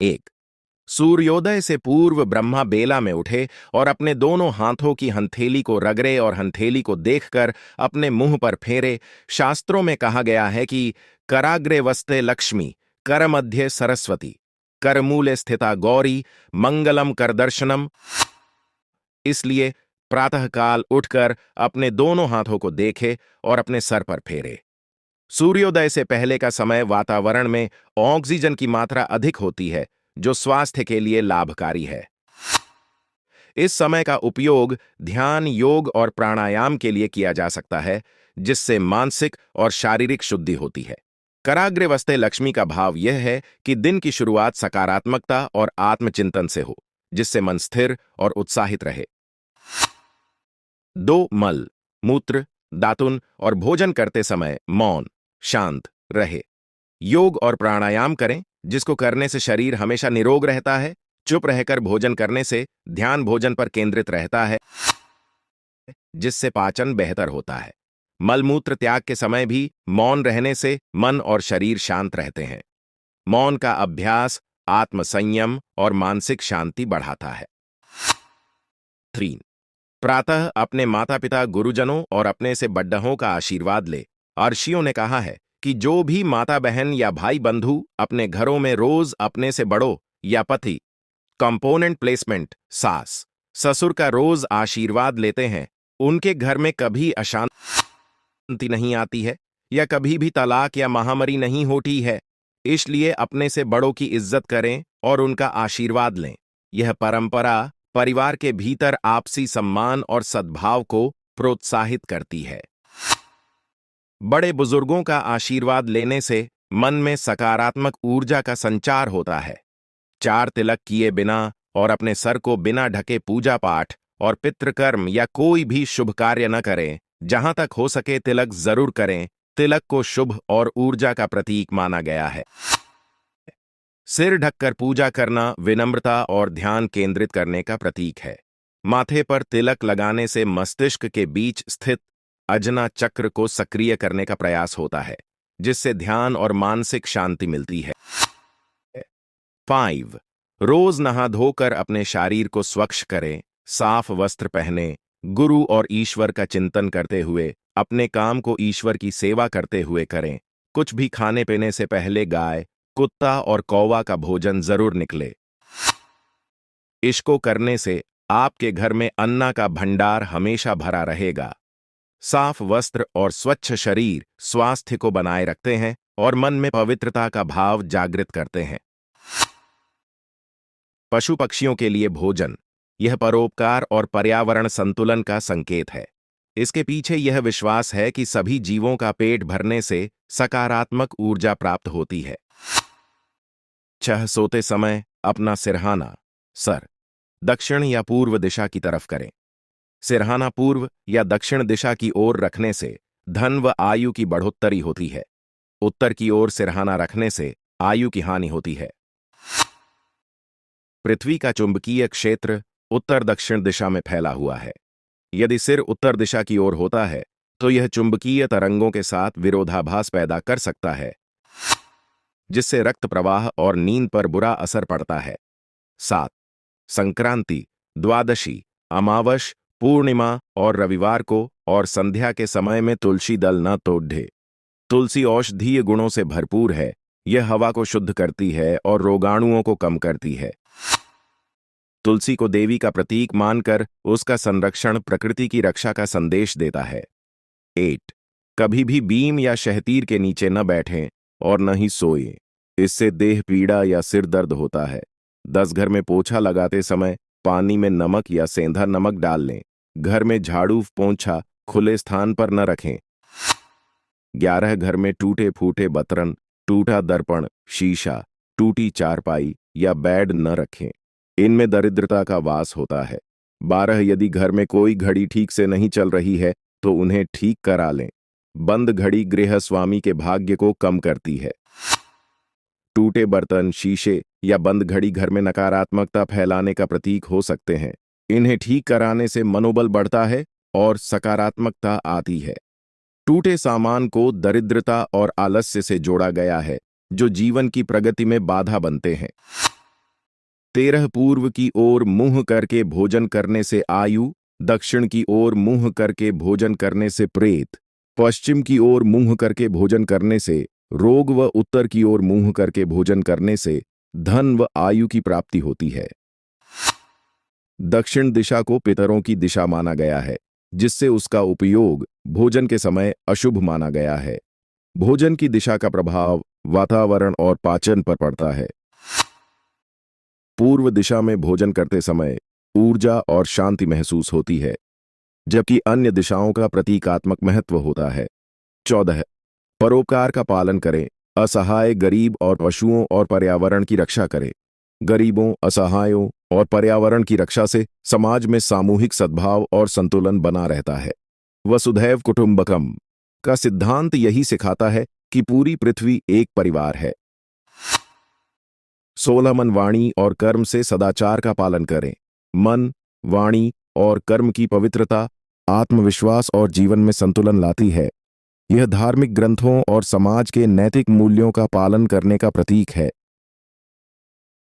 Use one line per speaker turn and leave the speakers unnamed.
एक, सूर्योदय से पूर्व ब्रह्मा बेला में उठे और अपने दोनों हाथों की हथेली को रगड़े और हथेली को देखकर अपने मुंह पर फेरे। शास्त्रों में कहा गया है कि कराग्रे वस्ते लक्ष्मी, कर मध्य सरस्वती, करमूले स्थिता गौरी, मंगलम कर दर्शनम। इसलिए प्रातःकाल उठकर अपने दोनों हाथों को देखे और अपने सर पर फेरे। सूर्योदय से पहले का समय वातावरण में ऑक्सीजन की मात्रा अधिक होती है, जो स्वास्थ्य के लिए लाभकारी है। इस समय का उपयोग ध्यान, योग और प्राणायाम के लिए किया जा सकता है, जिससे मानसिक और शारीरिक शुद्धि होती है। कराग्रे वस्ते लक्ष्मी का भाव यह है कि दिन की शुरुआत सकारात्मकता और आत्मचिंतन से हो, जिससे मन स्थिर और उत्साहित रहे। 2, मल, मूत्र, दातुन और भोजन करते समय मौन, शांत रहे। योग और प्राणायाम करें, जिसको करने से शरीर हमेशा निरोग रहता है। चुप रहकर भोजन करने से ध्यान भोजन पर केंद्रित रहता है, जिससे पाचन बेहतर होता है। मलमूत्र त्याग के समय भी मौन रहने से मन और शरीर शांत रहते हैं। मौन का अभ्यास आत्मसंयम और मानसिक शांति बढ़ाता है। 3, प्रातः अपने माता पिता, गुरुजनों और अपने से बड्ढों का आशीर्वाद ले। ऋषियों ने कहा है कि जो भी माता बहन या भाई बंधु अपने घरों में रोज अपने से बड़ों या पति, कंपोनेंट प्लेसमेंट, सास ससुर का रोज आशीर्वाद लेते हैं, उनके घर में कभी अशांति नहीं आती है या कभी भी तलाक या महामारी नहीं होती है। इसलिए अपने से बड़ों की इज्जत करें और उनका आशीर्वाद लें। यह परंपरा परिवार के भीतर आपसी सम्मान और सद्भाव को प्रोत्साहित करती है। बड़े बुजुर्गों का आशीर्वाद लेने से मन में सकारात्मक ऊर्जा का संचार होता है। 4 तिलक किए बिना और अपने सर को बिना ढके पूजा पाठ और पितृकर्म या कोई भी शुभ कार्य न करें। जहां तक हो सके तिलक जरूर करें। तिलक को शुभ और ऊर्जा का प्रतीक माना गया है। सिर ढककर पूजा करना विनम्रता और ध्यान केंद्रित करने का प्रतीक है। माथे पर तिलक लगाने से मस्तिष्क के बीच स्थित अजना चक्र को सक्रिय करने का प्रयास होता है, जिससे ध्यान और मानसिक शांति मिलती है। 5, रोज नहा धोकर अपने शरीर को स्वच्छ करें, साफ वस्त्र पहने, गुरु और ईश्वर का चिंतन करते हुए अपने काम को ईश्वर की सेवा करते हुए करें। कुछ भी खाने पीने से पहले गाय, कुत्ता और कौवा का भोजन जरूर निकले। इसको करने से आपके घर में अन्ना का भंडार हमेशा भरा रहेगा। साफ वस्त्र और स्वच्छ शरीर स्वास्थ्य को बनाए रखते हैं और मन में पवित्रता का भाव जागृत करते हैं। पशु पक्षियों के लिए भोजन, यह परोपकार और पर्यावरण संतुलन का संकेत है। इसके पीछे यह विश्वास है कि सभी जीवों का पेट भरने से सकारात्मक ऊर्जा प्राप्त होती है। 6, सोते समय अपना सिरहाना, सर दक्षिण या पूर्व दिशा की तरफ करें। सिरहाना पूर्व या दक्षिण दिशा की ओर रखने से धन व आयु की बढ़ोत्तरी होती है। उत्तर की ओर सिरहाना रखने से आयु की हानि होती है। पृथ्वी का चुंबकीय क्षेत्र उत्तर दक्षिण दिशा में फैला हुआ है। यदि सिर उत्तर दिशा की ओर होता है तो यह चुंबकीय तरंगों के साथ विरोधाभास पैदा कर सकता है, जिससे रक्त प्रवाह और नींद पर बुरा असर पड़ता है। 7, संक्रांति, द्वादशी, अमावस, पूर्णिमा और रविवार को और संध्या के समय में तुलसी दल न तोड़े। तुलसी औषधीय गुणों से भरपूर है। यह हवा को शुद्ध करती है और रोगाणुओं को कम करती है। तुलसी को देवी का प्रतीक मानकर उसका संरक्षण प्रकृति की रक्षा का संदेश देता है। 8, कभी भी बीम या शहतीर के नीचे न बैठें और न ही सोएं। इससे देह पीड़ा या सिर दर्द होता है। 10, घर में पोछा लगाते समय पानी में नमक या सेंधा नमक डाल लें। घर में झाड़ू पोंछा खुले स्थान पर न रखें। 11, घर में टूटे फूटे बर्तन, टूटा दर्पण, शीशा, टूटी चारपाई या बेड न रखें। इनमें दरिद्रता का वास होता है। 12, यदि घर में कोई घड़ी ठीक से नहीं चल रही है तो उन्हें ठीक करा लें। बंद घड़ी गृह स्वामी के भाग्य को कम करती है। टूटे बर्तन, शीशे या बंद घड़ी घर में नकारात्मकता फैलाने का प्रतीक हो सकते हैं। इन्हें ठीक कराने से मनोबल बढ़ता है और सकारात्मकता आती है। टूटे सामान को दरिद्रता और आलस्य से जोड़ा गया है, जो जीवन की प्रगति में बाधा बनते हैं। 13 पूर्व की ओर मुंह करके भोजन करने से आयु, दक्षिण की ओर मुंह करके भोजन करने से प्रेत, पश्चिम की ओर मुंह करके भोजन करने से रोग व उत्तर की ओर मुंह करके भोजन करने से धन व आयु की प्राप्ति होती है। दक्षिण दिशा को पितरों की दिशा माना गया है, जिससे उसका उपयोग भोजन के समय अशुभ माना गया है। भोजन की दिशा का प्रभाव वातावरण और पाचन पर पड़ता है। पूर्व दिशा में भोजन करते समय ऊर्जा और शांति महसूस होती है, जबकि अन्य दिशाओं का प्रतीकात्मक महत्व होता है। 14 परोपकार का पालन करें, असहाय, गरीब और पशुओं और पर्यावरण की रक्षा करें। गरीबों, असहायों और पर्यावरण की रक्षा से समाज में सामूहिक सद्भाव और संतुलन बना रहता है। वसुधैव कुटुंबकम का सिद्धांत यही सिखाता है कि पूरी पृथ्वी एक परिवार है। 16 मन, वाणी और कर्म से सदाचार का पालन करें। मन, वाणी और कर्म की पवित्रता आत्मविश्वास और जीवन में संतुलन लाती है। यह धार्मिक ग्रंथों और समाज के नैतिक मूल्यों का पालन करने का प्रतीक है।